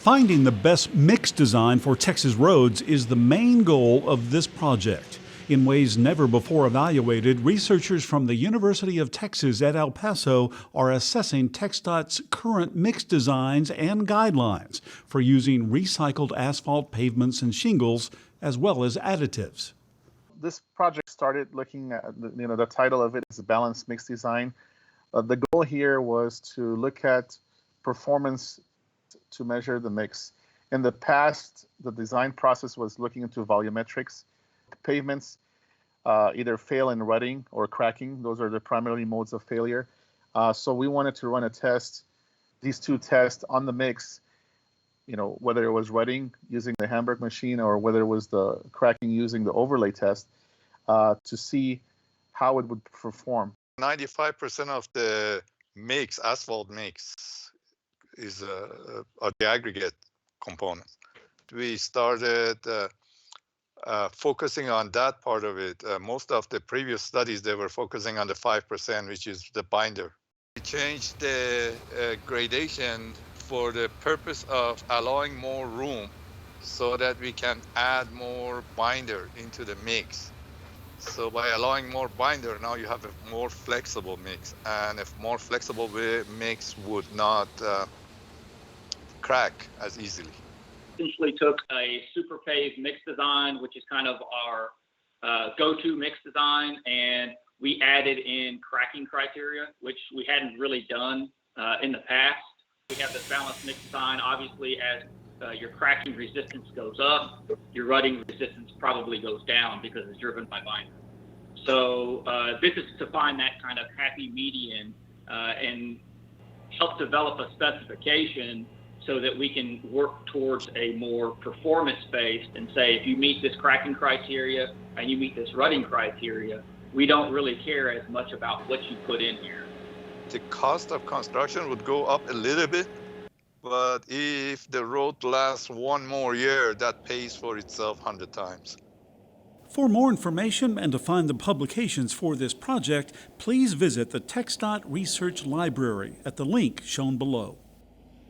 Finding the best mix design for Texas roads is the main goal of this project. In ways never before evaluated, researchers from the University of Texas at El Paso are assessing TxDOT's current mix designs and guidelines for using recycled asphalt pavements and shingles, as well as additives. This project started looking at, the title of it is Balanced Mix Design. The goal here was to look at performance to measure the mix. In the past, the design process was looking into volumetrics. Pavements either fail in rutting or cracking. Those are the primary modes of failure. So we wanted to run a test, these two tests on the mix, whether it was rutting using the Hamburg machine or whether it was the cracking using the overlay test, to see how it would perform. 95% of the mix, asphalt mix, is are the aggregate components. We started focusing on that part of it. Most of the previous studies, they were focusing on the 5%, which is the binder. We changed the gradation for the purpose of allowing more room so that we can add more binder into the mix. So by allowing more binder, now you have a more flexible mix, and a more flexible mix would not crack as easily. Essentially took a super paved mix design, which is kind of our go-to mix design, and we added in cracking criteria, which we hadn't really done in the past. We have this balanced mix design. Obviously, as your cracking resistance goes up, your rutting resistance probably goes down because it's driven by binder. So this is to find that kind of happy median and help develop a specification so that we can work towards a more performance-based and say, if you meet this cracking criteria and you meet this rutting criteria, we don't really care as much about what you put in here. The cost of construction would go up a little bit, but if the road lasts one more year, that pays for itself 100 times. For more information and to find the publications for this project, please visit the TxDOT Research Library at the link shown below.